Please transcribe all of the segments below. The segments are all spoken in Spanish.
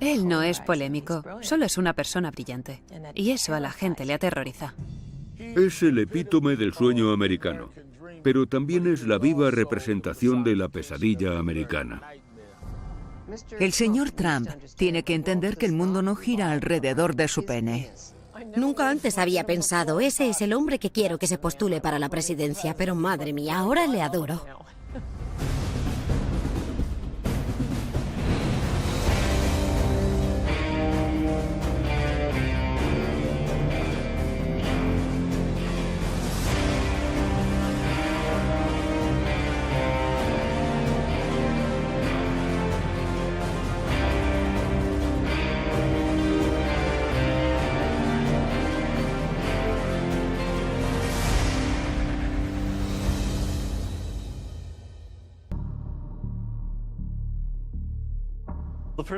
Él no es polémico, solo es una persona brillante. Y eso a la gente le aterroriza. Es el epítome del sueño americano, pero también es la viva representación de la pesadilla americana. El señor Trump tiene que entender que el mundo no gira alrededor de su pene. Nunca antes había pensado, ese es el hombre que quiero que se postule para la presidencia, pero madre mía, ahora le adoro.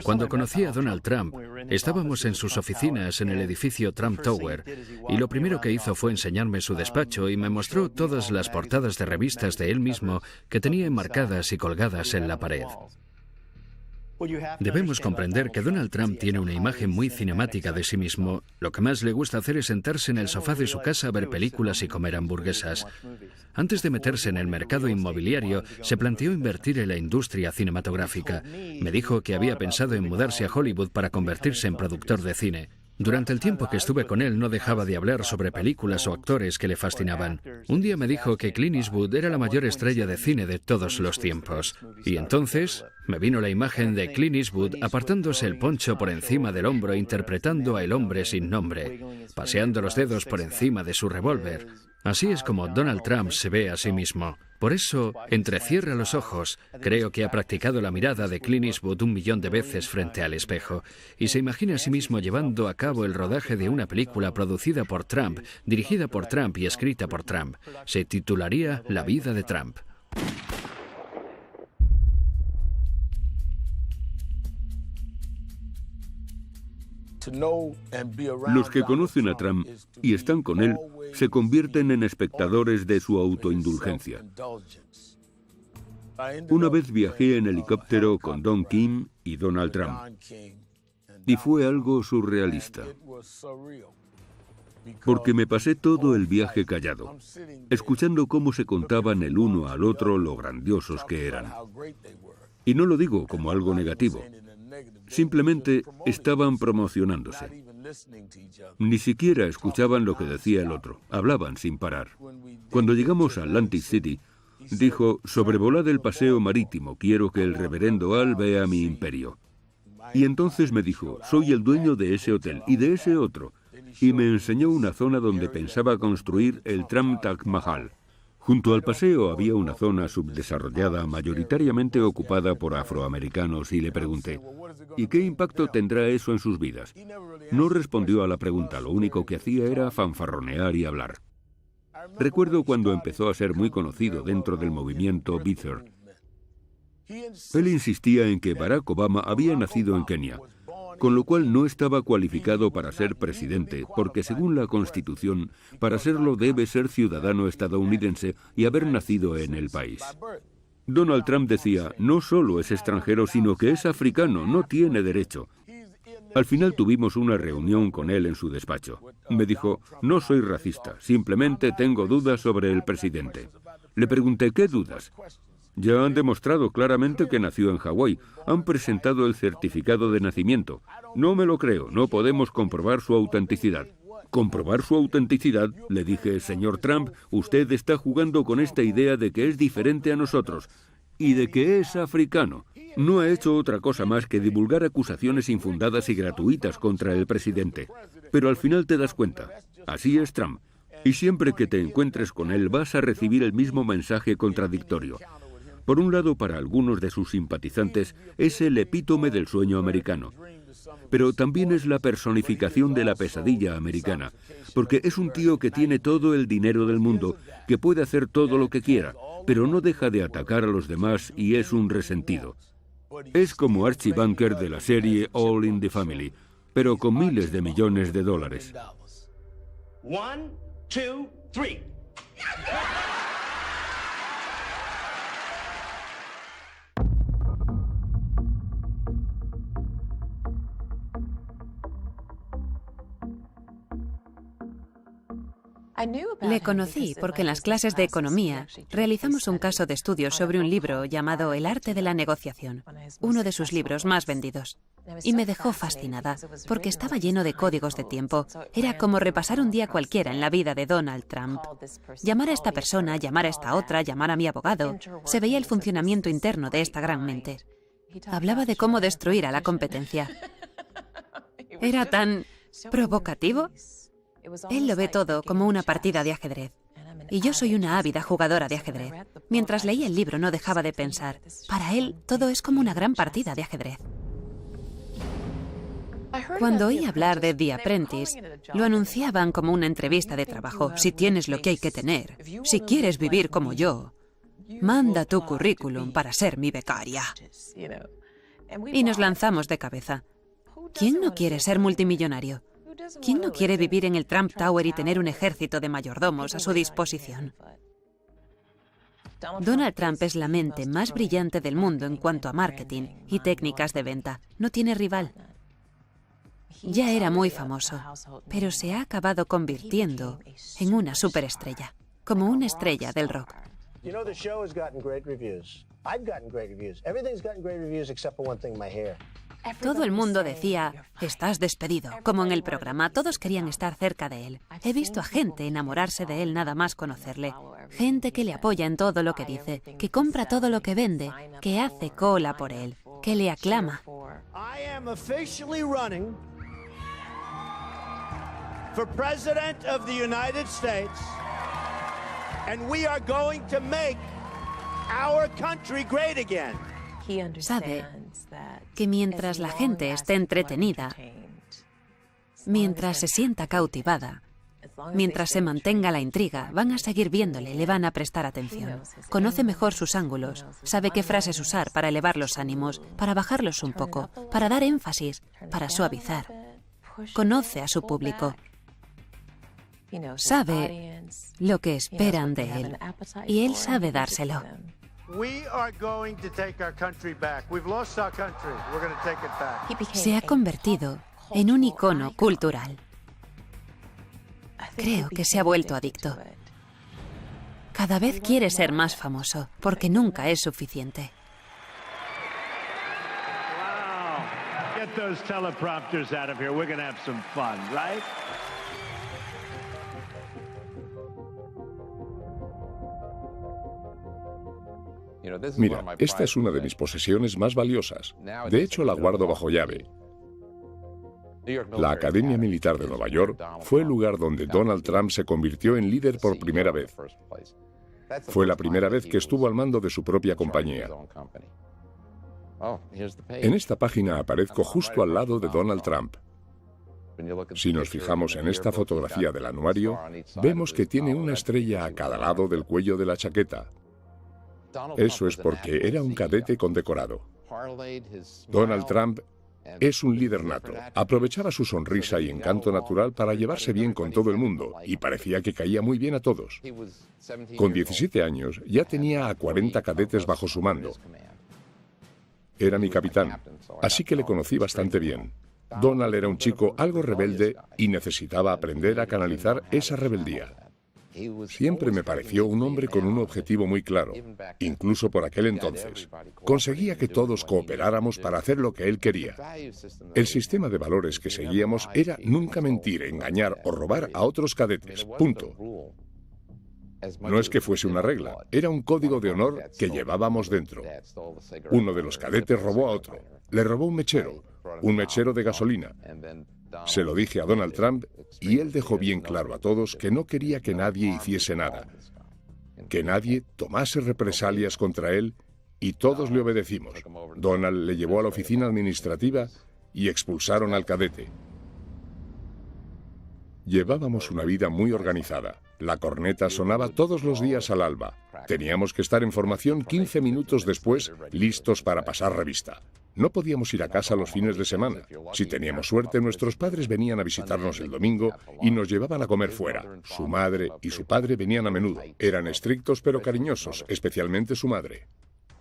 Cuando conocí a Donald Trump, estábamos en sus oficinas en el edificio Trump Tower, y lo primero que hizo fue enseñarme su despacho y me mostró todas las portadas de revistas de él mismo que tenía enmarcadas y colgadas en la pared. Debemos comprender que Donald Trump tiene una imagen muy cinemática de sí mismo. Lo que más le gusta hacer es sentarse en el sofá de su casa a ver películas y comer hamburguesas. Antes de meterse en el mercado inmobiliario, se planteó invertir en la industria cinematográfica. Me dijo que había pensado en mudarse a Hollywood para convertirse en productor de cine. Durante el tiempo que estuve con él no dejaba de hablar sobre películas o actores que le fascinaban. Un día me dijo que Clint Eastwood era la mayor estrella de cine de todos los tiempos. Y entonces me vino la imagen de Clint Eastwood apartándose el poncho por encima del hombro interpretando a El hombre sin nombre, paseando los dedos por encima de su revólver. Así es como Donald Trump se ve a sí mismo. Por eso, entrecierra los ojos. Creo que ha practicado la mirada de Clint Eastwood 1.000.000 de veces frente al espejo. Y se imagina a sí mismo llevando a cabo el rodaje de una película producida por Trump, dirigida por Trump y escrita por Trump. Se titularía La vida de Trump. Los que conocen a Trump y están con él se convierten en espectadores de su autoindulgencia. Una vez viajé en helicóptero con Don King y Donald Trump, y fue algo surrealista, porque me pasé todo el viaje callado, escuchando cómo se contaban el uno al otro lo grandiosos que eran. Y no lo digo como algo negativo. Simplemente estaban promocionándose. Ni siquiera escuchaban lo que decía el otro. Hablaban sin parar. Cuando llegamos a Atlantic City, dijo, sobrevolad el paseo marítimo, quiero que el reverendo Al vea mi imperio. Y entonces me dijo, soy el dueño de ese hotel y de ese otro. Y me enseñó una zona donde pensaba construir el Trump Taj Mahal. Junto al paseo había una zona subdesarrollada, mayoritariamente ocupada por afroamericanos, y le pregunté, ¿y qué impacto tendrá eso en sus vidas? No respondió a la pregunta, lo único que hacía era fanfarronear y hablar. Recuerdo cuando empezó a ser muy conocido dentro del movimiento Birther. Él insistía en que Barack Obama había nacido en Kenia, con lo cual no estaba cualificado para ser presidente, porque según la Constitución, para serlo debe ser ciudadano estadounidense y haber nacido en el país. Donald Trump decía, no solo es extranjero, sino que es africano, no tiene derecho. Al final tuvimos una reunión con él en su despacho. Me dijo, no soy racista, simplemente tengo dudas sobre el presidente. Le pregunté, ¿qué dudas? Ya han demostrado claramente que nació en Hawái. Han presentado el certificado de nacimiento. No me lo creo, no podemos comprobar su autenticidad. ¿Comprobar su autenticidad? Le dije, señor Trump, usted está jugando con esta idea de que es diferente a nosotros y de que es africano. No ha hecho otra cosa más que divulgar acusaciones infundadas y gratuitas contra el presidente. Pero al final te das cuenta, así es Trump. Y siempre que te encuentres con él vas a recibir el mismo mensaje contradictorio. Por un lado, para algunos de sus simpatizantes, es el epítome del sueño americano. Pero también es la personificación de la pesadilla americana, porque es un tío que tiene todo el dinero del mundo, que puede hacer todo lo que quiera, pero no deja de atacar a los demás y es un resentido. Es como Archie Bunker de la serie All in the Family, pero con miles de millones de dólares. 1, 2, 3. Le conocí porque en las clases de economía realizamos un caso de estudio sobre un libro llamado El arte de la negociación, uno de sus libros más vendidos. Y me dejó fascinada, porque estaba lleno de códigos de tiempo. Era como repasar un día cualquiera en la vida de Donald Trump. Llamar a esta persona, llamar a esta otra, llamar a mi abogado. Se veía el funcionamiento interno de esta gran mente. Hablaba de cómo destruir a la competencia. Era tan provocativo. Él lo ve todo como una partida de ajedrez. Y yo soy una ávida jugadora de ajedrez. Mientras leía el libro no dejaba de pensar, para él todo es como una gran partida de ajedrez. Cuando oí hablar de The Apprentice, lo anunciaban como una entrevista de trabajo. Si tienes lo que hay que tener, si quieres vivir como yo, manda tu currículum para ser mi becaria. Y nos lanzamos de cabeza. ¿Quién no quiere ser multimillonario? ¿Quién no quiere vivir en el Trump Tower y tener un ejército de mayordomos a su disposición? Donald Trump es la mente más brillante del mundo en cuanto a marketing y técnicas de venta. No tiene rival. Ya era muy famoso, pero se ha acabado convirtiendo en una superestrella, como una estrella del rock. You know, the show has gotten great reviews. I've gotten great reviews. Everything's gotten great reviews except for one thing, my hair. Todo el mundo decía, estás despedido, como en el programa. Todos querían estar cerca de él. He visto a gente enamorarse de él nada más conocerle. Gente que le apoya en todo lo que dice, que compra todo lo que vende, que hace cola por él, que le aclama. I am officially running for President of the United States, and we are going to make our country great again. Sabe que mientras la gente esté entretenida, mientras se sienta cautivada, mientras se mantenga la intriga, van a seguir viéndole, le van a prestar atención. Conoce mejor sus ángulos, sabe qué frases usar para elevar los ánimos, para bajarlos un poco, para dar énfasis, para suavizar. Conoce a su público. Sabe lo que esperan de él y él sabe dárselo. Se ha convertido en un icono cultural. Creo que se ha vuelto adicto. Cada vez quiere ser más famoso, porque nunca es suficiente. Wow. Get those teleprompters out of here. We're going to have some fun, right? Mira, esta es una de mis posesiones más valiosas. De hecho, la guardo bajo llave. La Academia Militar de Nueva York fue el lugar donde Donald Trump se convirtió en líder por primera vez. Fue la primera vez que estuvo al mando de su propia compañía. En esta página aparezco justo al lado de Donald Trump. Si nos fijamos en esta fotografía del anuario, vemos que tiene una estrella a cada lado del cuello de la chaqueta. Eso es porque era un cadete condecorado. Donald Trump es un líder nato. Aprovechaba su sonrisa y encanto natural para llevarse bien con todo el mundo y parecía que caía muy bien a todos. Con 17 años ya tenía a 40 cadetes bajo su mando. Era mi capitán, así que le conocí bastante bien. Donald era un chico algo rebelde y necesitaba aprender a canalizar esa rebeldía. Siempre me pareció un hombre con un objetivo muy claro, incluso por aquel entonces. Conseguía que todos cooperáramos para hacer lo que él quería. El sistema de valores que seguíamos era nunca mentir, engañar o robar a otros cadetes. Punto. No es que fuese una regla, era un código de honor que llevábamos dentro. Uno de los cadetes robó a otro. Le robó un mechero de gasolina. Se lo dije a Donald Trump y él dejó bien claro a todos que no quería que nadie hiciese nada, que nadie tomase represalias contra él y todos le obedecimos. Donald le llevó a la oficina administrativa y expulsaron al cadete. Llevábamos una vida muy organizada. La corneta sonaba todos los días al alba. Teníamos que estar en formación 15 minutos después, listos para pasar revista. No podíamos ir a casa los fines de semana. Si teníamos suerte, nuestros padres venían a visitarnos el domingo y nos llevaban a comer fuera. Su madre y su padre venían a menudo. Eran estrictos pero cariñosos, especialmente su madre.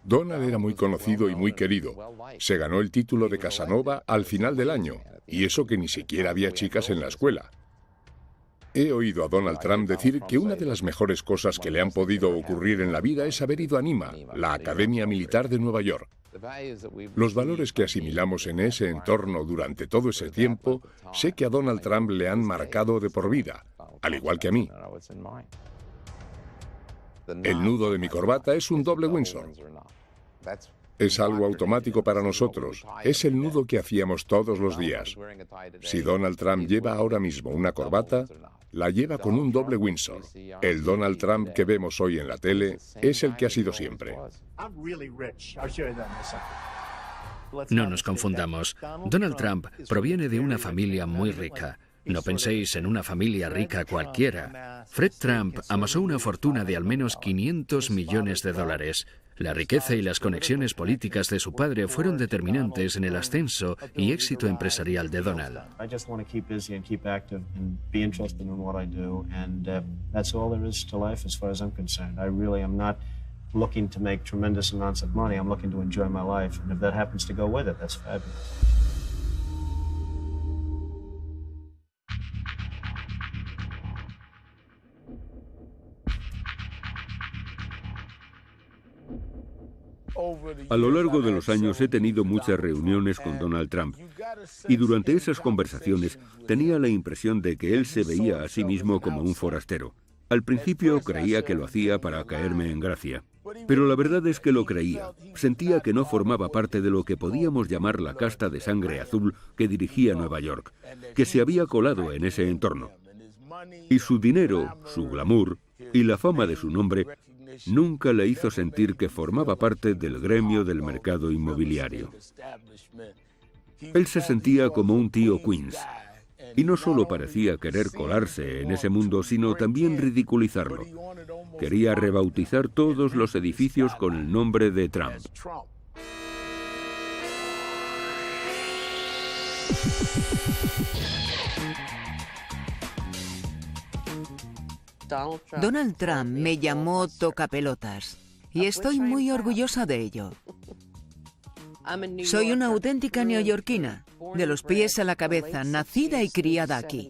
Donald era muy conocido y muy querido. Se ganó el título de Casanova al final del año, y eso que ni siquiera había chicas en la escuela. He oído a Donald Trump decir que una de las mejores cosas que le han podido ocurrir en la vida es haber ido a NYMA, la Academia Militar de Nueva York. Los valores que asimilamos en ese entorno durante todo ese tiempo, sé que a Donald Trump le han marcado de por vida, al igual que a mí. El nudo de mi corbata es un doble Windsor. Es algo automático para nosotros. Es el nudo que hacíamos todos los días. Si Donald Trump lleva ahora mismo una corbata, la lleva con un doble Windsor. El Donald Trump que vemos hoy en la tele es el que ha sido siempre. No nos confundamos. Donald Trump proviene de una familia muy rica. No penséis en una familia rica cualquiera. Fred Trump amasó una fortuna de al menos 500 millones de dólares. La riqueza y las conexiones políticas de su padre fueron determinantes en el ascenso y éxito empresarial de Donald. Looking to make tremendous amounts of money. I'm looking to enjoy my life, and if that happens to go with it, that's fabulous. A lo largo de los años he tenido muchas reuniones con Donald Trump y durante esas conversaciones tenía la impresión de que él se veía a sí mismo como un forastero. Al principio creía que lo hacía para caerme en gracia, pero la verdad es que lo creía. Sentía que no formaba parte de lo que podíamos llamar la casta de sangre azul que dirigía Nueva York, que se había colado en ese entorno. Y su dinero, su glamour y la fama de su nombre nunca le hizo sentir que formaba parte del gremio del mercado inmobiliario. Él se sentía como un tío Queens. Y no solo parecía querer colarse en ese mundo, sino también ridiculizarlo. Quería rebautizar todos los edificios con el nombre de Trump. Donald Trump me llamó tocapelotas y estoy muy orgullosa de ello. Soy una auténtica neoyorquina, de los pies a la cabeza, nacida y criada aquí.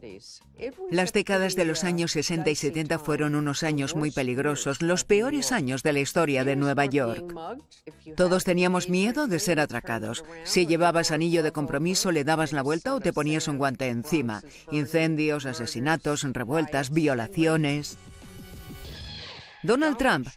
Las décadas de los años 60 y 70 fueron unos años muy peligrosos, los peores años de la historia de Nueva York. Todos teníamos miedo de ser atracados. Si llevabas anillo de compromiso, le dabas la vuelta o te ponías un guante encima. Incendios, asesinatos, revueltas, violaciones. Donald Trump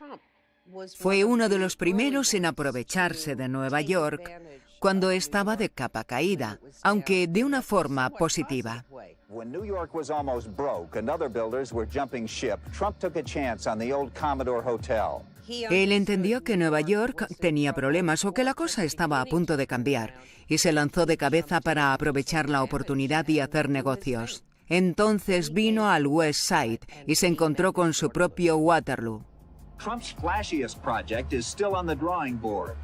fue uno de los primeros en aprovecharse de Nueva York cuando estaba de capa caída, aunque de una forma positiva. When New York was almost broke and other builders were jumping ship, Trump took a chance on the old Commodore Hotel. Él entendió que Nueva York tenía problemas o que la cosa estaba a punto de cambiar y se lanzó de cabeza para aprovechar la oportunidad y hacer negocios. Entonces vino al West Side y se encontró con su propio Waterloo. Trump's flashiest project is still on the drawing board.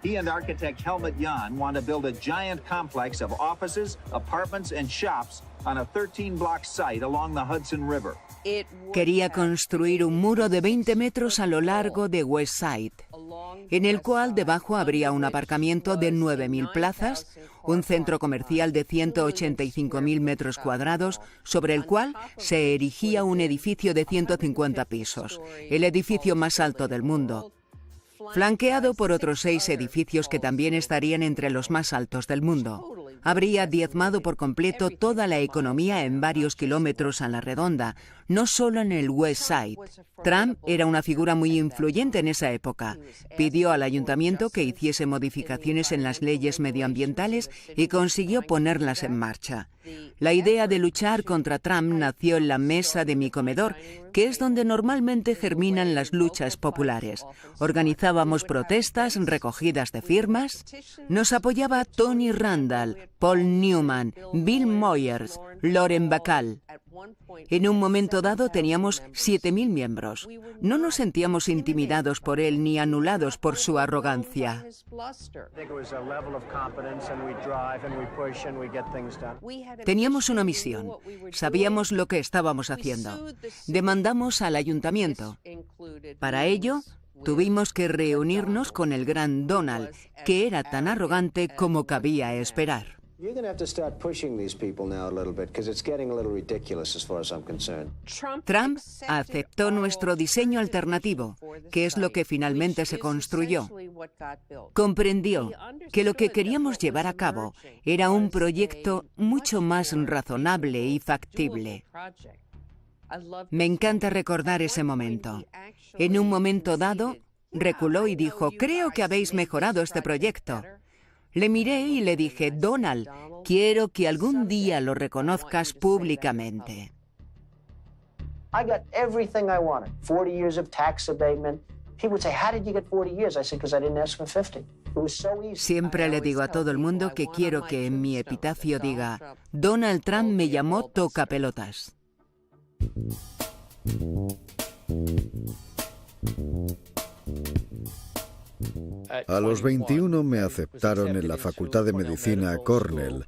He and architect Helmut Jahn want to build a giant complex of offices, apartments, and shops on a 13-block site along the Hudson River. Quería construir un muro de 20 metros a lo largo de West Side, en el cual debajo habría un aparcamiento de 9.000 plazas, un centro comercial de 185.000 metros cuadrados, sobre el cual se erigía un edificio de 150 pisos, el edificio más alto del mundo, flanqueado por otros 6 edificios que también estarían entre los más altos del mundo. Habría diezmado por completo toda la economía en varios kilómetros a la redonda, no solo en el West Side. Trump era una figura muy influyente en esa época. Pidió al ayuntamiento que hiciese modificaciones en las leyes medioambientales y consiguió ponerlas en marcha. La idea de luchar contra Trump nació en la mesa de mi comedor, que es donde normalmente germinan las luchas populares. Organizábamos protestas, recogidas de firmas. Nos apoyaba Tony Randall, Paul Newman, Bill Moyers, Lauren Bacall. En un momento dado teníamos 7.000 miembros. No nos sentíamos intimidados por él ni anulados por su arrogancia. Teníamos una misión. Sabíamos lo que estábamos haciendo. Demandamos al ayuntamiento. Para ello, tuvimos que reunirnos con el gran Donald, que era tan arrogante como cabía esperar. You're going to have to start pushing these people now a little bit because it's getting a little ridiculous as far as I'm concerned. Trump aceptó nuestro diseño alternativo, que es lo que finalmente se construyó. Comprendió que lo que queríamos llevar a cabo era un proyecto mucho más razonable y factible. Me encanta recordar ese momento. En un momento dado, reculó y dijo, creo que habéis mejorado este proyecto. Le miré y le dije, Donald, quiero que algún día lo reconozcas públicamente. I got everything I wanted. 40 years of tax abatement. People would say, how did you get 40 years? I said, because I didn't ask for 50. It was so easy. Siempre le digo a todo el mundo que quiero que en mi epitafio diga, Donald Trump me llamó tocapelotas. A los 21 me aceptaron en la Facultad de Medicina Cornell,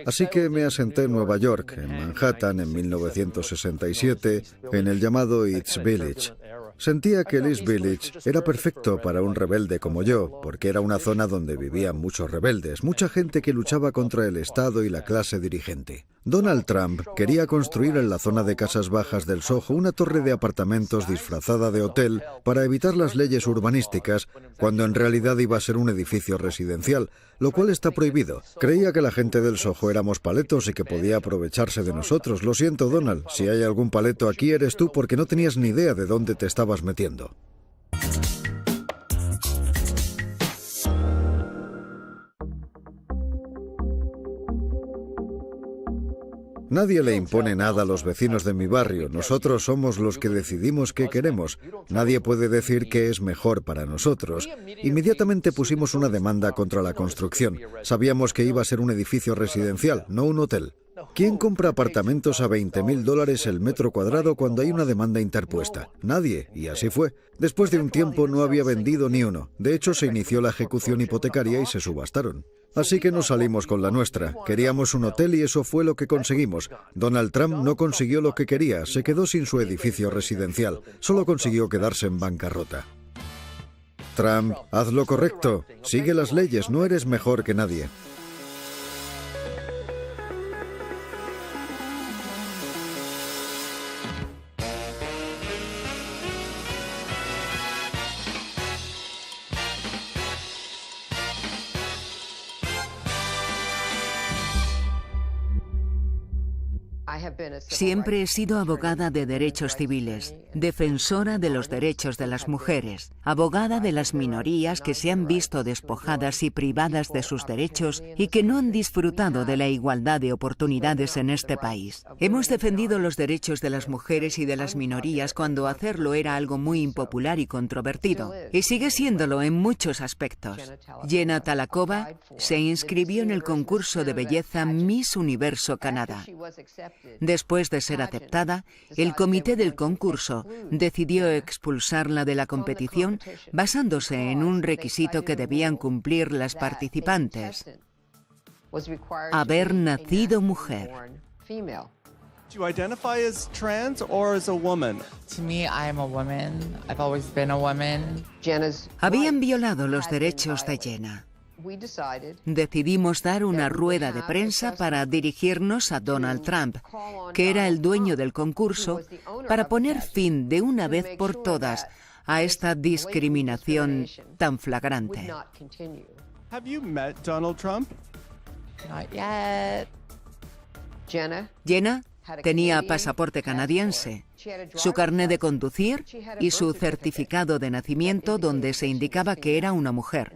así que me asenté en Nueva York, en Manhattan, en 1967, en el llamado East Village. Sentía que el East Village era perfecto para un rebelde como yo, porque era una zona donde vivían muchos rebeldes, mucha gente que luchaba contra el Estado y la clase dirigente. Donald Trump quería construir en la zona de casas bajas del Soho una torre de apartamentos disfrazada de hotel para evitar las leyes urbanísticas, cuando en realidad iba a ser un edificio residencial, lo cual está prohibido. Creía que la gente del Soho éramos paletos y que podía aprovecharse de nosotros. Lo siento, Donald, si hay algún paleto aquí eres tú porque no tenías ni idea de dónde te estabas metiendo. Nadie le impone nada a los vecinos de mi barrio. Nosotros somos los que decidimos qué queremos. Nadie puede decir qué es mejor para nosotros. Inmediatamente pusimos una demanda contra la construcción. Sabíamos que iba a ser un edificio residencial, no un hotel. ¿Quién compra apartamentos a $20,000 el metro cuadrado cuando hay una demanda interpuesta? Nadie, y así fue. Después de un tiempo no había vendido ni uno. De hecho, se inició la ejecución hipotecaria y se subastaron. Así que nos salimos con la nuestra. Queríamos un hotel y eso fue lo que conseguimos. Donald Trump no consiguió lo que quería, se quedó sin su edificio residencial. Solo consiguió quedarse en bancarrota. Trump, haz lo correcto. Sigue las leyes, no eres mejor que nadie. Siempre he sido abogada de derechos civiles, defensora de los derechos de las mujeres, abogada de las minorías que se han visto despojadas y privadas de sus derechos y que no han disfrutado de la igualdad de oportunidades en este país. Hemos defendido los derechos de las mujeres y de las minorías cuando hacerlo era algo muy impopular y controvertido, y sigue siéndolo en muchos aspectos. Jenna Talakova se inscribió en el concurso de belleza Miss Universo Canadá. Después de ser aceptada, el comité del concurso decidió expulsarla de la competición basándose en un requisito que debían cumplir las participantes: haber nacido mujer. Do you identify as trans or as a woman? To me, I am a woman. I've always been a woman. Habían violado los derechos de Jenna. Decidimos dar una rueda de prensa para dirigirnos a Donald Trump, que era el dueño del concurso, para poner fin de una vez por todas a esta discriminación tan flagrante. Have you met Donald Trump? Not yet. Jenna tenía pasaporte canadiense, su carné de conducir y su certificado de nacimiento donde se indicaba que era una mujer.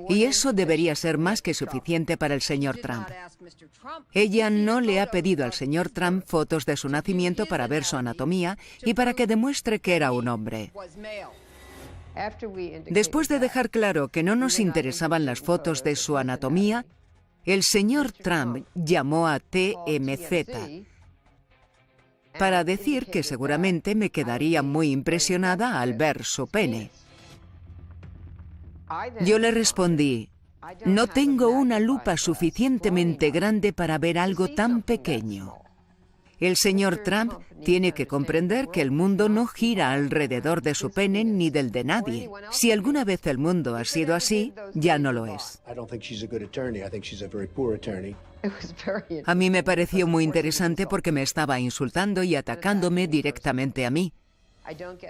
Y eso debería ser más que suficiente para el señor Trump. Ella no le ha pedido al señor Trump fotos de su nacimiento para ver su anatomía y para que demuestre que era un hombre. Después de dejar claro que no nos interesaban las fotos de su anatomía, el señor Trump llamó a TMZ para decir que seguramente me quedaría muy impresionada al ver su pene. Yo le respondí: no tengo una lupa suficientemente grande para ver algo tan pequeño. El señor Trump tiene que comprender que el mundo no gira alrededor de su pene ni del de nadie. Si alguna vez el mundo ha sido así, ya no lo es. A mí me pareció muy interesante porque me estaba insultando y atacándome directamente a mí.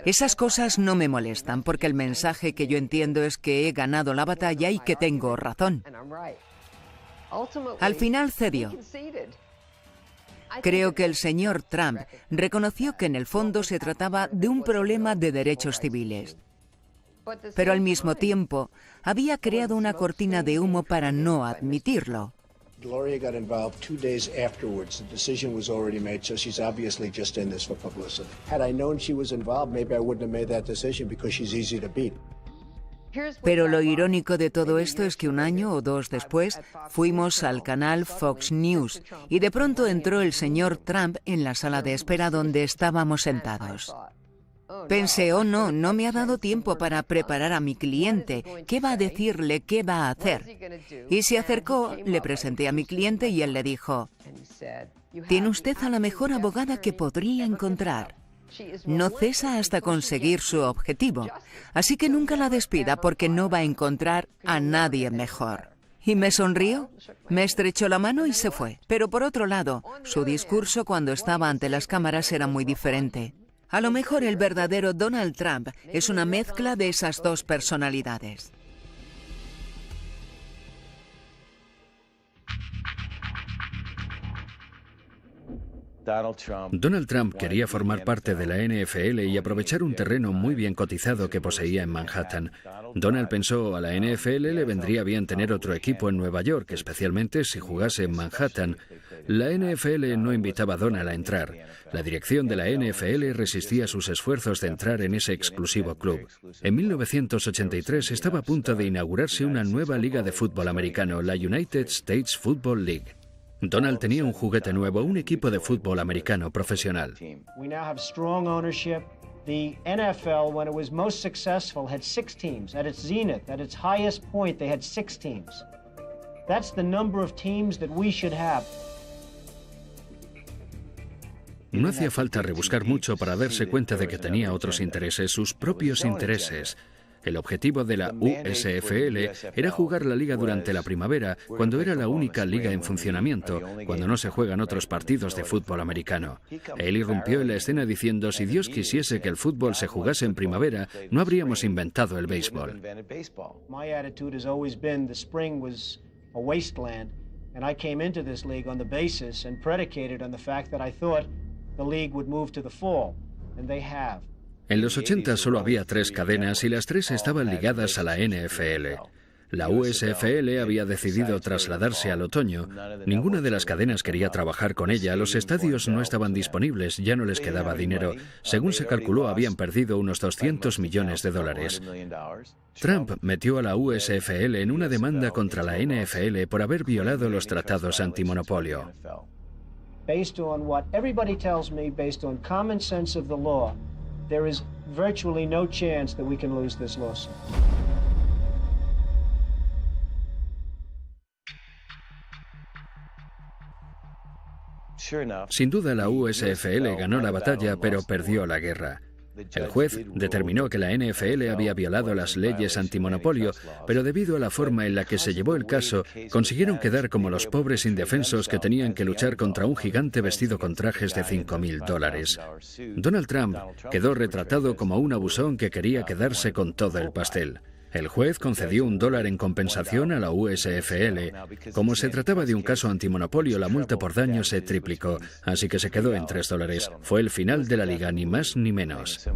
Esas cosas no me molestan porque el mensaje que yo entiendo es que he ganado la batalla y que tengo razón. Al final cedió. Creo que el señor Trump reconoció que en el fondo se trataba de un problema de derechos civiles. Pero al mismo tiempo, había creado una cortina de humo para no admitirlo. Gloria got involved 2 days afterwards. The decision was already made, so she's obviously just in this for publicity. Had I known she was involved, maybe I wouldn't have made that decision because she's easy to beat. Pero lo irónico de todo esto es que 1 año o 2 después fuimos al canal Fox News y de pronto entró el señor Trump en la sala de espera donde estábamos sentados. Pensé, oh no, no me ha dado tiempo para preparar a mi cliente. ¿Qué va a decirle? ¿Qué va a hacer? Y se acercó, le presenté a mi cliente y él le dijo, tiene usted a la mejor abogada que podría encontrar. No cesa hasta conseguir su objetivo, así que nunca la despida porque no va a encontrar a nadie mejor. Y me sonrió, me estrechó la mano y se fue. Pero por otro lado, su discurso cuando estaba ante las cámaras era muy diferente. A lo mejor el verdadero Donald Trump es una mezcla de esas dos personalidades. Donald Trump quería formar parte de la NFL y aprovechar un terreno muy bien cotizado que poseía en Manhattan. Donald pensó, a la NFL le vendría bien tener otro equipo en Nueva York, especialmente si jugase en Manhattan. La NFL no invitaba a Donald a entrar. La dirección de la NFL resistía sus esfuerzos de entrar en ese exclusivo club. En 1983 estaba a punto de inaugurarse una nueva liga de fútbol americano, la United States Football League. Donald tenía un juguete nuevo, un equipo de fútbol americano profesional. We now have strong ownership. The NFL, when it was most successful, had 6 teams. At its zenith, at its highest point, they had 6 teams. That's the number of teams that we should have. No hacía falta rebuscar mucho para darse cuenta de que tenía otros intereses, sus propios intereses. El objetivo de la USFL era jugar la liga durante la primavera, cuando era la única liga en funcionamiento, cuando no se juegan otros partidos de fútbol americano. Él irrumpió en la escena diciendo, si Dios quisiese que el fútbol se jugase en primavera, no habríamos inventado el béisbol. My attitude has always been the spring was a wasteland, and I came into this league on the basis and predicated on the fact that I thought the league would move to the fall, and they have. En los 80 solo había 3 cadenas y las 3 estaban ligadas a la NFL. La USFL había decidido trasladarse al otoño. Ninguna de las cadenas quería trabajar con ella. Los estadios no estaban disponibles, ya no les quedaba dinero. Según se calculó, habían perdido unos $200 millones. Trump metió a la USFL en una demanda contra la NFL por haber violado los tratados antimonopolio. Based on what everybody tells me, based on common sense of the law, there is virtually no chance that we can lose this lawsuit. Sin duda la USFL ganó la batalla, pero perdió la guerra. El juez determinó que la NFL había violado las leyes antimonopolio, pero debido a la forma en la que se llevó el caso, consiguieron quedar como los pobres indefensos que tenían que luchar contra un gigante vestido con trajes de $5.000. Donald Trump quedó retratado como un abusón que quería quedarse con todo el pastel. El juez concedió $1 en compensación a la USFL. Como se trataba de un caso antimonopolio, la multa por daño se triplicó, así que se quedó en $3. Fue el final de la liga, ni más ni menos.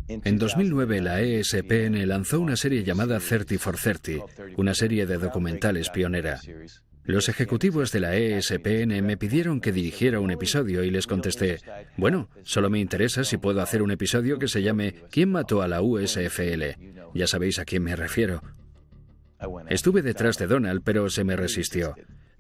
En 2009, la ESPN lanzó una serie llamada 30 for 30, una serie de documentales pionera. Los ejecutivos de la ESPN me pidieron que dirigiera un episodio y les contesté, bueno, solo me interesa si puedo hacer un episodio que se llame ¿Quién mató a la USFL? Ya sabéis a quién me refiero. Estuve detrás de Donald, pero se me resistió.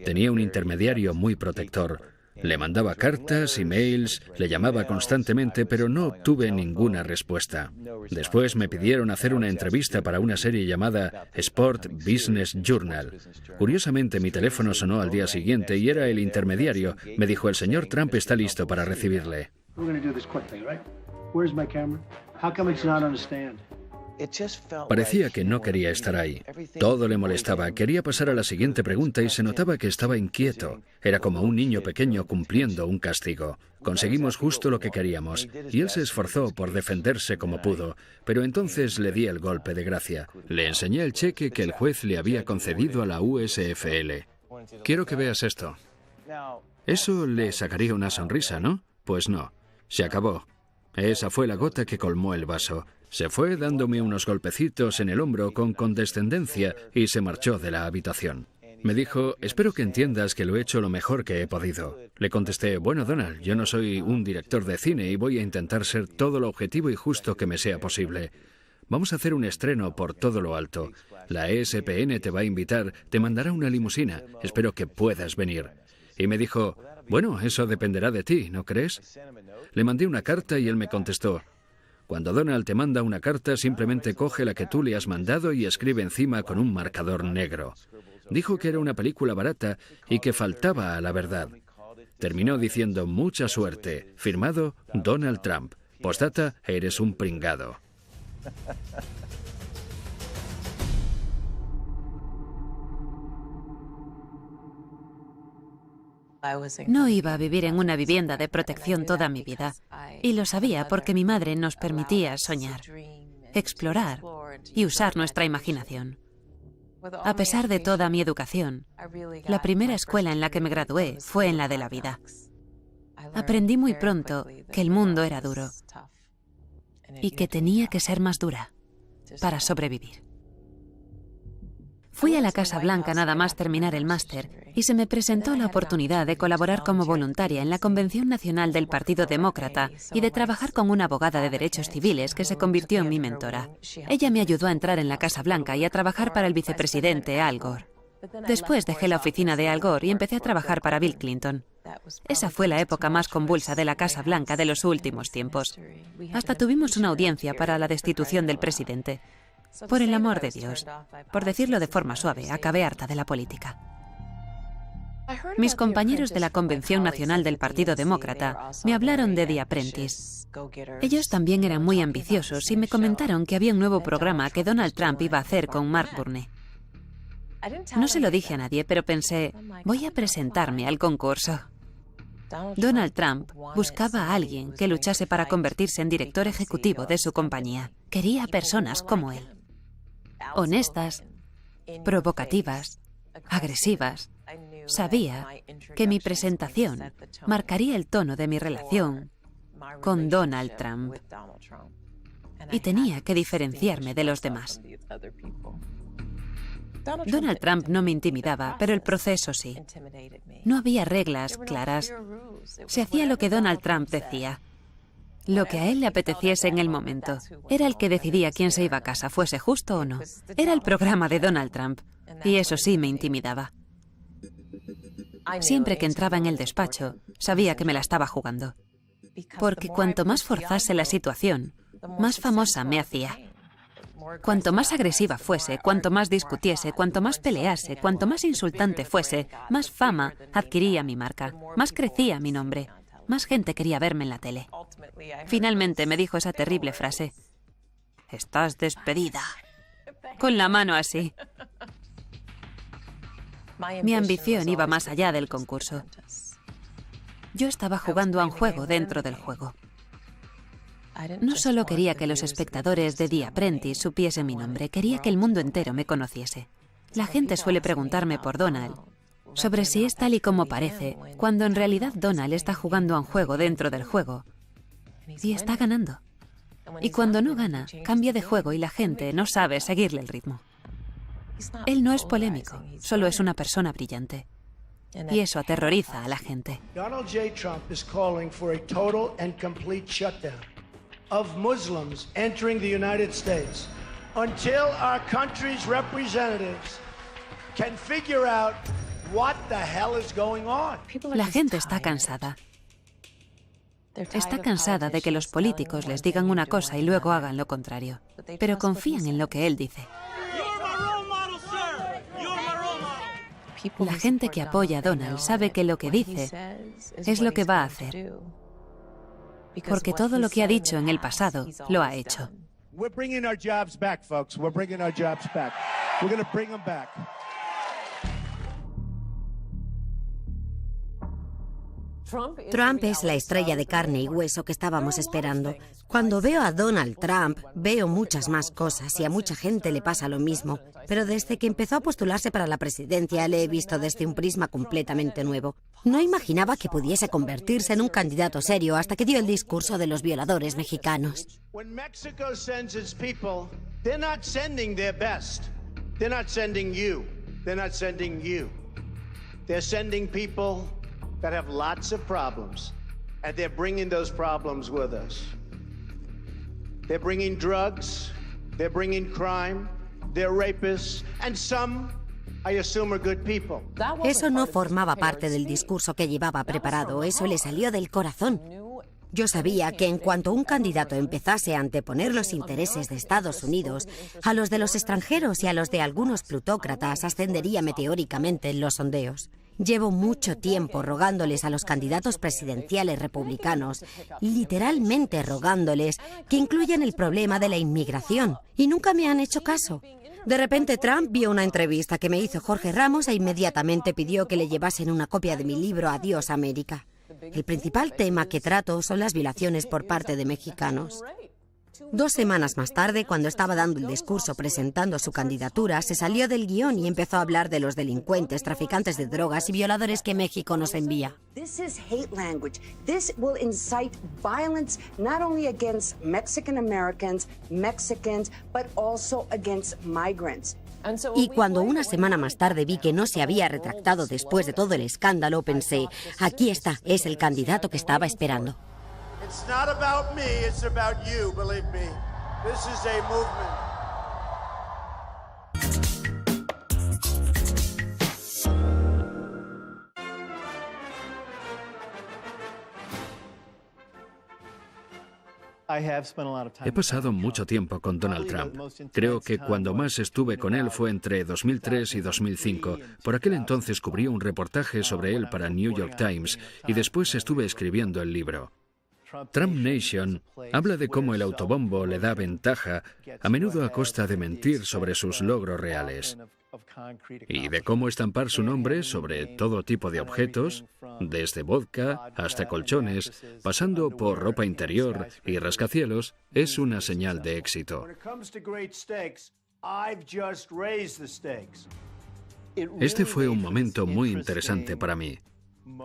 Tenía un intermediario muy protector. Le mandaba cartas, emails, le llamaba constantemente, pero no obtuve ninguna respuesta. Después me pidieron hacer una entrevista para una serie llamada Sport Business Journal. Curiosamente, mi teléfono sonó al día siguiente y era el intermediario. Me dijo: el señor Trump está listo para recibirle. Parecía que no quería estar ahí. Todo le molestaba. Quería pasar a la siguiente pregunta y se notaba que estaba inquieto. Era como un niño pequeño cumpliendo un castigo. Conseguimos justo lo que queríamos, y él se esforzó por defenderse como pudo, pero entonces le di el golpe de gracia. Le enseñé el cheque que el juez le había concedido a la USFL. Quiero que veas esto. Eso le sacaría una sonrisa, ¿no? Pues no. Se acabó. Esa fue la gota que colmó el vaso. Se fue dándome unos golpecitos en el hombro con condescendencia y se marchó de la habitación. Me dijo: espero que entiendas que lo he hecho lo mejor que he podido. Le contesté: bueno, Donald, yo no soy un director de cine y voy a intentar ser todo lo objetivo y justo que me sea posible. Vamos a hacer un estreno por todo lo alto. La ESPN te va a invitar, te mandará una limusina. Espero que puedas venir. Y me dijo: bueno, eso dependerá de ti, ¿no crees? Le mandé una carta y él me contestó: cuando Donald te manda una carta, simplemente coge la que tú le has mandado y escribe encima con un marcador negro. Dijo que era una película barata y que faltaba a la verdad. Terminó diciendo: mucha suerte. Firmado Donald Trump. Postdata: eres un pringado. No iba a vivir en una vivienda de protección toda mi vida, y lo sabía porque mi madre nos permitía soñar, explorar y usar nuestra imaginación. A pesar de toda mi educación, la primera escuela en la que me gradué fue en la de la vida. Aprendí muy pronto que el mundo era duro y que tenía que ser más dura para sobrevivir. Fui a la Casa Blanca nada más terminar el máster y se me presentó la oportunidad de colaborar como voluntaria en la Convención Nacional del Partido Demócrata y de trabajar con una abogada de derechos civiles que se convirtió en mi mentora. Ella me ayudó a entrar en la Casa Blanca y a trabajar para el vicepresidente Al Gore. Después dejé la oficina de Al Gore y empecé a trabajar para Bill Clinton. Esa fue la época más convulsa de la Casa Blanca de los últimos tiempos. Hasta tuvimos una audiencia para la destitución del presidente. Por el amor de Dios, por decirlo de forma suave, acabé harta de la política. Mis compañeros de la Convención Nacional del Partido Demócrata me hablaron de The Apprentice. Ellos también eran muy ambiciosos y me comentaron que había un nuevo programa que Donald Trump iba a hacer con Mark Burney. No se lo dije a nadie, pero pensé: voy a presentarme al concurso. Donald Trump buscaba a alguien que luchase para convertirse en director ejecutivo de su compañía. Quería personas como él. Honestas, provocativas, agresivas. Sabía que mi presentación marcaría el tono de mi relación con Donald Trump y tenía que diferenciarme de los demás. Donald Trump no me intimidaba, pero el proceso sí. No había reglas claras. Se hacía lo que Donald Trump decía. Lo que a él le apeteciese en el momento. Era el que decidía quién se iba a casa, fuese justo o no. Era el programa de Donald Trump, y eso sí me intimidaba. Siempre que entraba en el despacho, sabía que me la estaba jugando. Porque cuanto más forzase la situación, más famosa me hacía. Cuanto más agresiva fuese, cuanto más discutiese, cuanto más pelease, cuanto más insultante fuese, más fama adquiría mi marca, más crecía mi nombre, más gente quería verme en la tele. Finalmente me dijo esa terrible frase: «Estás despedida», con la mano así. Mi ambición iba más allá del concurso. Yo estaba jugando a un juego dentro del juego. No solo quería que los espectadores de The Apprentice supiesen mi nombre, quería que el mundo entero me conociese. La gente suele preguntarme por Donald, sobre si es tal y como parece, cuando en realidad Donald está jugando a un juego dentro del juego y está ganando. Y cuando no gana, cambia de juego y la gente no sabe seguirle el ritmo. Él no es polémico, solo es una persona brillante. Y eso aterroriza a la gente. Donald J. Trump is calling for a total and complete shutdown of Muslims entering the United States until our country's representatives can figure out La gente está cansada. Está cansada de que los políticos les digan una cosa y luego hagan lo contrario. Pero confían en lo que él dice. La gente que apoya a Donald sabe que lo que dice es lo que va a hacer. Porque todo lo que ha dicho en el pasado lo ha hecho. We're bringing our jobs back, folks. We're bringing our jobs back. We're going to bring them back. Trump es la estrella de carne y hueso que estábamos esperando. Cuando veo a Donald Trump, veo muchas más cosas y a mucha gente le pasa lo mismo. Pero desde que empezó a postularse para la presidencia, le he visto desde un prisma completamente nuevo. No imaginaba que pudiese convertirse en un candidato serio hasta que dio el discurso de los violadores mexicanos. When Mexico sends its people, they're not sending their best. They're not sending you. They're not sending you. They're sending people that have lots of problems, and they're bringing those problems with us. They're bringing drugs, they're bringing crime, they're rapists, and some, I assume, are good people. Eso no formaba parte del discurso que llevaba preparado, eso le salió del corazón. Yo sabía que en cuanto un candidato empezase a anteponer los intereses de Estados Unidos a los de los extranjeros y a los de algunos plutócratas, ascendería meteóricamente en los sondeos. Llevo mucho tiempo rogándoles a los candidatos presidenciales republicanos, literalmente rogándoles que incluyan el problema de la inmigración, y nunca me han hecho caso. De repente Trump vio una entrevista que me hizo Jorge Ramos e inmediatamente pidió que le llevasen una copia de mi libro Adiós América. El principal tema que trato son las violaciones por parte de mexicanos. 2 semanas más tarde, cuando estaba dando el discurso presentando su candidatura, se salió del guión y empezó a hablar de los delincuentes, traficantes de drogas y violadores que México nos envía. This is hate language. This will incite violence not only against Mexican Americans, Mexicans, but also against migrants. Y cuando una semana más tarde vi que no se había retractado después de todo el escándalo, pensé, aquí está, es el candidato que estaba esperando. It's not about me, it's about you, believe me. This is a movement. He pasado mucho tiempo con Donald Trump. Creo que cuando más estuve con él fue entre 2003 y 2005. Por aquel entonces cubrí un reportaje sobre él para New York Times y después estuve escribiendo el libro. Trump Nation habla de cómo el autobombo le da ventaja, a menudo a costa de mentir sobre sus logros reales, y de cómo estampar su nombre sobre todo tipo de objetos, desde vodka hasta colchones, pasando por ropa interior y rascacielos, es una señal de éxito. Este fue un momento muy interesante para mí.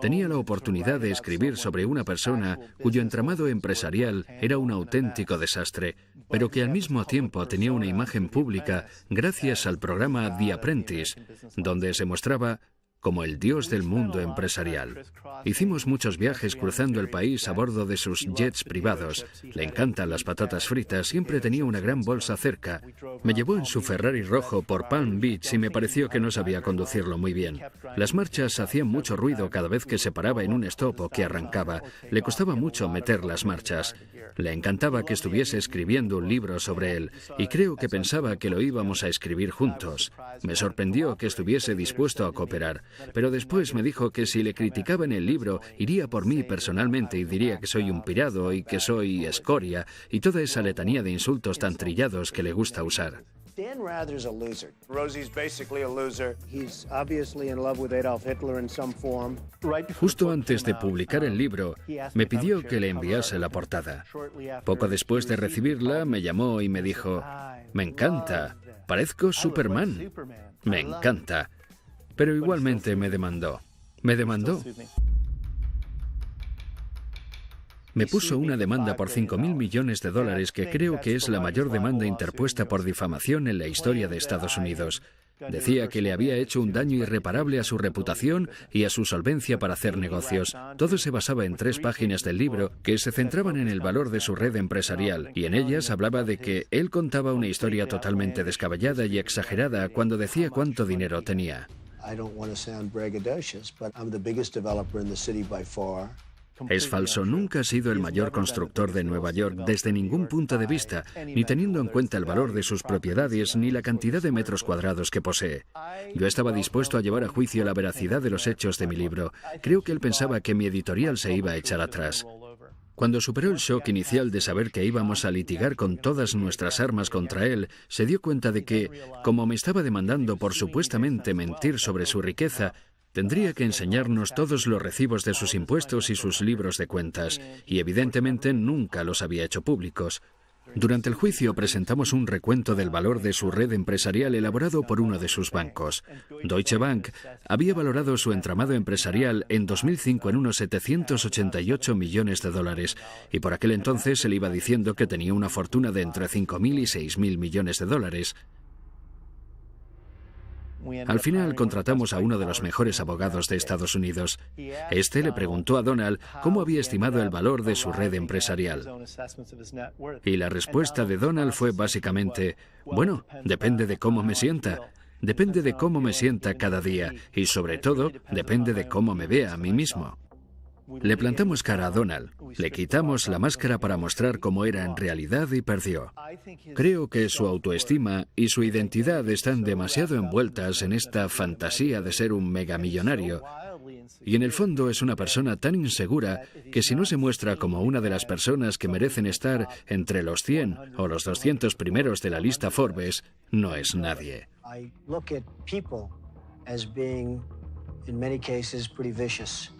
Tenía la oportunidad de escribir sobre una persona cuyo entramado empresarial era un auténtico desastre, pero que al mismo tiempo tenía una imagen pública gracias al programa The Apprentice, donde se mostraba como el dios del mundo empresarial. Hicimos muchos viajes cruzando el país a bordo de sus jets privados. Le encantan las patatas fritas, siempre tenía una gran bolsa cerca. Me llevó en su Ferrari rojo por Palm Beach y me pareció que no sabía conducirlo muy bien. Las marchas hacían mucho ruido cada vez que se paraba en un stop o que arrancaba. Le costaba mucho meter las marchas. Le encantaba que estuviese escribiendo un libro sobre él y creo que pensaba que lo íbamos a escribir juntos. Me sorprendió que estuviese dispuesto a cooperar, pero después me dijo que si le criticaba en el libro, iría por mí personalmente y diría que soy un pirado y que soy escoria y toda esa letanía de insultos tan trillados que le gusta usar. Dan Rather's a loser. Rosie's basically a loser. He's obviously in love with Adolf Hitler in some form. Justo antes de publicar el libro, me pidió que le enviase la portada. Poco después de recibirla, me llamó y me dijo, «Me encanta, parezco Superman. Me encanta». Pero igualmente me demandó. Me demandó. Me puso una demanda por $5.000 millones que creo que es la mayor demanda interpuesta por difamación en la historia de Estados Unidos. Decía que le había hecho un daño irreparable a su reputación y a su solvencia para hacer negocios. Todo se basaba en 3 páginas del libro que se centraban en el valor de su red empresarial, y en ellas hablaba de que él contaba una historia totalmente descabellada y exagerada cuando decía cuánto dinero tenía. I don't want to sound braggadocious, but I'm the biggest developer in the city by far. Es falso, nunca ha sido el mayor constructor de Nueva York desde ningún punto de vista, ni teniendo en cuenta el valor de sus propiedades ni la cantidad de metros cuadrados que posee. Yo estaba dispuesto a llevar a juicio la veracidad de los hechos de mi libro. Creo que él pensaba que mi editorial se iba a echar atrás. Cuando superó el shock inicial de saber que íbamos a litigar con todas nuestras armas contra él, se dio cuenta de que, como me estaba demandando por supuestamente mentir sobre su riqueza, tendría que enseñarnos todos los recibos de sus impuestos y sus libros de cuentas, y evidentemente nunca los había hecho públicos. Durante el juicio presentamos un recuento del valor de su red empresarial elaborado por uno de sus bancos. Deutsche Bank había valorado su entramado empresarial en 2005 en unos 788 millones de dólares, y por aquel entonces se le iba diciendo que tenía una fortuna de entre 5.000 y 6.000 millones de dólares. Al final contratamos a uno de los mejores abogados de Estados Unidos. Este le preguntó a Donald cómo había estimado el valor de su red empresarial. Y la respuesta de Donald fue básicamente, bueno, depende de cómo me sienta. Depende de cómo me sienta cada día y, sobre todo, depende de cómo me vea a mí mismo. Le plantamos cara a Donald, le quitamos la máscara para mostrar cómo era en realidad y perdió. Creo que su autoestima y su identidad están demasiado envueltas en esta fantasía de ser un megamillonario. Y en el fondo es una persona tan insegura que si no se muestra como una de las personas que merecen estar entre los 100 o los 200 primeros de la lista Forbes, no es nadie. I look at people as being, in many cases, pretty vicious.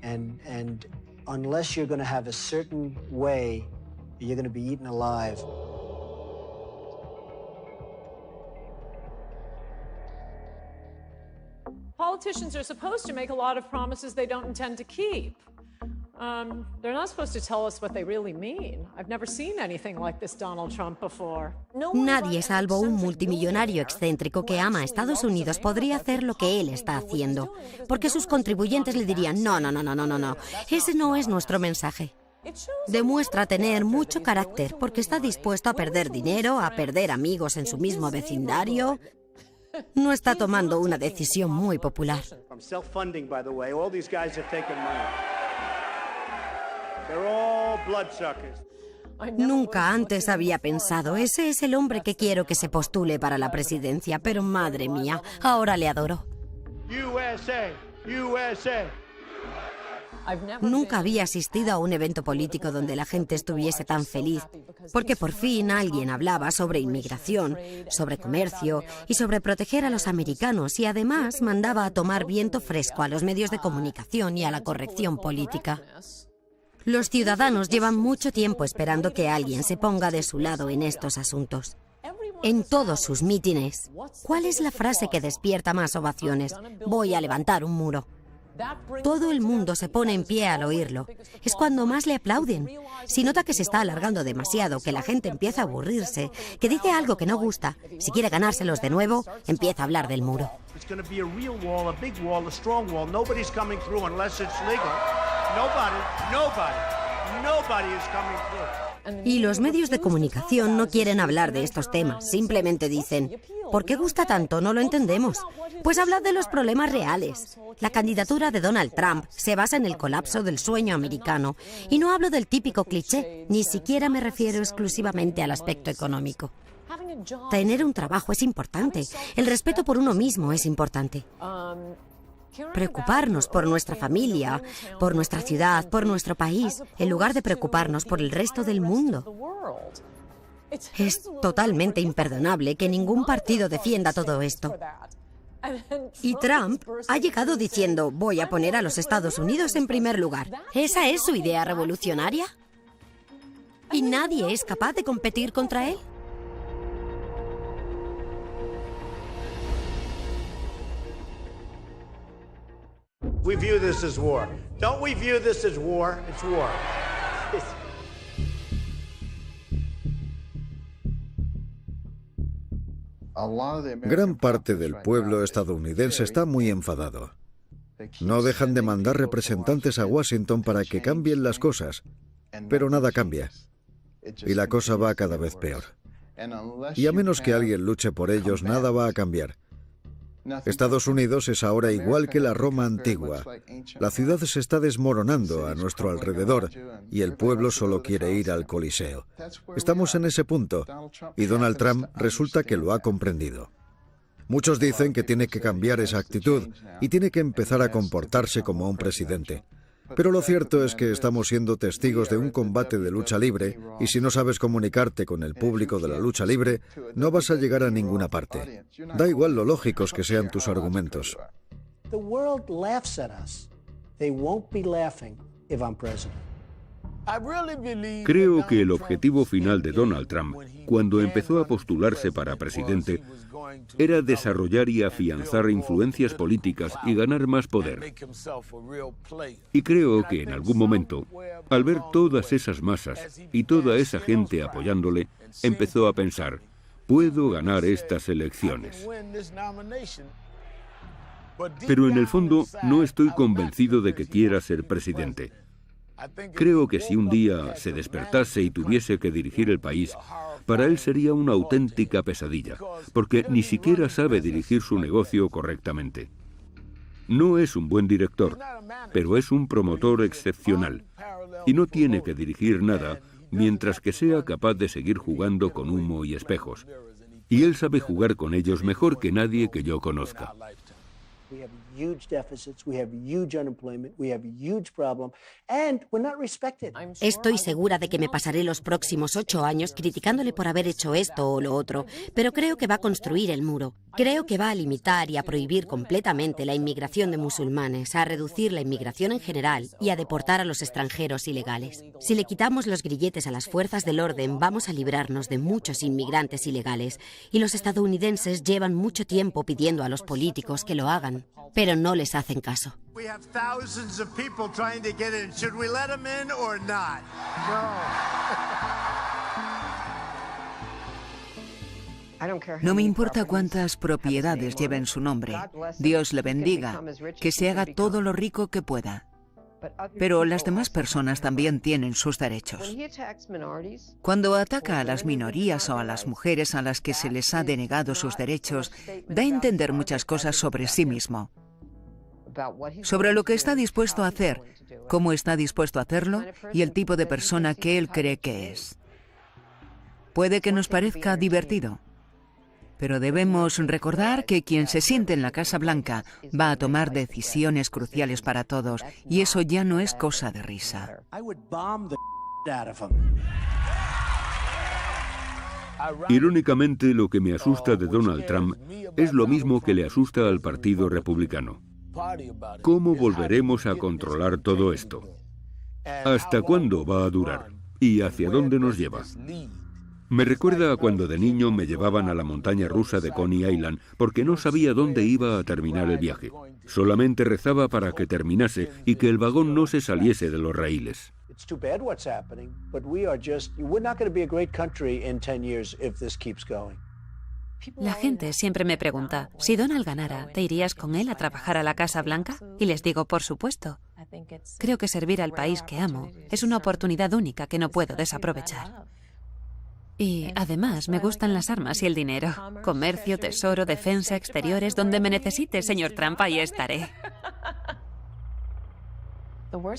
And unless you're going to have a certain way, you're going to be eaten alive. Politicians are supposed to make a lot of promises they don't intend to keep. They're not supposed to tell us what they really mean. I've never seen anything like this Donald Trump before. Nadie, salvo un multimillonario excéntrico que ama a Estados Unidos, podría hacer lo que él está haciendo. Porque sus contribuyentes le dirían, no, ese no es nuestro mensaje. Demuestra tener mucho carácter porque está dispuesto a perder dinero, a perder amigos en su mismo vecindario. No está tomando una decisión muy popular. Nunca antes había pensado, ese es el hombre que quiero que se postule para la presidencia, pero madre mía, ahora le adoro. Nunca había asistido a un evento político donde la gente estuviese tan feliz, porque por fin alguien hablaba sobre inmigración, sobre comercio y sobre proteger a los americanos, y además mandaba a tomar viento fresco a los medios de comunicación y a la corrección política. Los ciudadanos llevan mucho tiempo esperando que alguien se ponga de su lado en estos asuntos. En todos sus mítines, ¿cuál es la frase que despierta más ovaciones? Voy a levantar un muro. Todo el mundo se pone en pie al oírlo. Es cuando más le aplauden. Si nota que se está alargando demasiado, que la gente empieza a aburrirse, que dice algo que no gusta, si quiere ganárselos de nuevo, empieza a hablar del muro. Y los medios de comunicación no quieren hablar de estos temas. Simplemente dicen, ¿por qué gusta tanto? No lo entendemos. Pues hablad de los problemas reales. La candidatura de Donald Trump se basa en el colapso del sueño americano. Y no hablo del típico cliché, ni siquiera me refiero exclusivamente al aspecto económico. Tener un trabajo es importante. El respeto por uno mismo es importante. Preocuparnos por nuestra familia, por nuestra ciudad, por nuestro país, en lugar de preocuparnos por el resto del mundo. Es totalmente imperdonable que ningún partido defienda todo esto. Y Trump ha llegado diciendo, voy a poner a los Estados Unidos en primer lugar. ¿Esa es su idea revolucionaria? ¿Y nadie es capaz de competir contra él? We view this as war. Don't we view this as war? It's war. Gran parte del pueblo estadounidense está muy enfadado. No dejan de mandar representantes a Washington para que cambien las cosas, pero nada cambia. Y la cosa va cada vez peor. Y a menos que alguien luche por ellos, nada va a cambiar. Estados Unidos es ahora igual que la Roma antigua. La ciudad se está desmoronando a nuestro alrededor y el pueblo solo quiere ir al Coliseo. Estamos en ese punto y Donald Trump resulta que lo ha comprendido. Muchos dicen que tiene que cambiar esa actitud y tiene que empezar a comportarse como un presidente. Pero lo cierto es que estamos siendo testigos de un combate de lucha libre y si no sabes comunicarte con el público de la lucha libre, no vas a llegar a ninguna parte. Da igual lo lógicos que sean tus argumentos. The world laughs at us. They won't be laughing if I'm president. Creo que el objetivo final de Donald Trump, cuando empezó a postularse para presidente, era desarrollar y afianzar influencias políticas y ganar más poder. Y creo que en algún momento, al ver todas esas masas y toda esa gente apoyándole, empezó a pensar, puedo ganar estas elecciones. Pero en el fondo no estoy convencido de que quiera ser presidente. Creo que si un día se despertase y tuviese que dirigir el país, para él sería una auténtica pesadilla, porque ni siquiera sabe dirigir su negocio correctamente. No es un buen director, pero es un promotor excepcional, y no tiene que dirigir nada mientras que sea capaz de seguir jugando con humo y espejos. Y él sabe jugar con ellos mejor que nadie que yo conozca. We have huge deficits, we have huge unemployment, we have huge problem, and we're not respected. Estoy segura de que me pasaré los próximos 8 años criticándole por haber hecho esto o lo otro, pero creo que va a construir el muro. Creo que va a limitar y a prohibir completamente la inmigración de musulmanes, a reducir la inmigración en general y a deportar a los extranjeros ilegales. Si le quitamos los grilletes a las fuerzas del orden, vamos a librarnos de muchos inmigrantes ilegales, y los estadounidenses llevan mucho tiempo pidiendo a los políticos que lo hagan, pero no les hacen caso. We have thousands of people trying to get in. Should we let them in or not? No me importa cuántas propiedades lleven su nombre. Dios le bendiga, que se haga todo lo rico que pueda. Pero las demás personas también tienen sus derechos. Cuando ataca a las minorías o a las mujeres a las que se les ha denegado sus derechos, da a entender muchas cosas sobre sí mismo. Sobre lo que está dispuesto a hacer, cómo está dispuesto a hacerlo y el tipo de persona que él cree que es. Puede que nos parezca divertido, pero debemos recordar que quien se siente en la Casa Blanca va a tomar decisiones cruciales para todos, y eso ya no es cosa de risa. Irónicamente, lo que me asusta de Donald Trump es lo mismo que le asusta al Partido Republicano. ¿Cómo volveremos a controlar todo esto? ¿Hasta cuándo va a durar? ¿Y hacia dónde nos lleva? Me recuerda a cuando de niño me llevaban a la montaña rusa de Coney Island porque no sabía dónde iba a terminar el viaje. Solamente rezaba para que terminase y que el vagón no se saliese de los raíles. La gente siempre me pregunta, si Donald ganara, ¿te irías con él a trabajar a la Casa Blanca? Y les digo, por supuesto. Creo que servir al país que amo es una oportunidad única que no puedo desaprovechar. Y además me gustan las armas y el dinero. Comercio, tesoro, defensa, exteriores, donde me necesite, señor Trump, ahí estaré.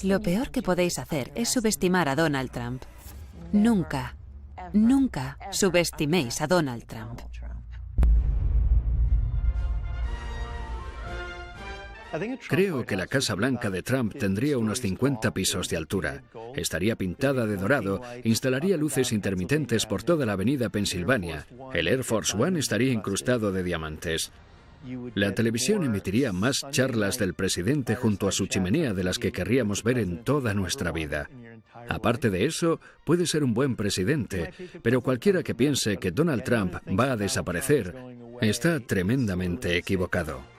Lo peor que podéis hacer es subestimar a Donald Trump. Nunca, nunca subestiméis a Donald Trump. Creo que la Casa Blanca de Trump tendría unos 50 pisos de altura. Estaría pintada de dorado, instalaría luces intermitentes por toda la avenida Pensilvania. El Air Force One estaría incrustado de diamantes. La televisión emitiría más charlas del presidente junto a su chimenea de las que querríamos ver en toda nuestra vida. Aparte de eso, puede ser un buen presidente, pero cualquiera que piense que Donald Trump va a desaparecer está tremendamente equivocado.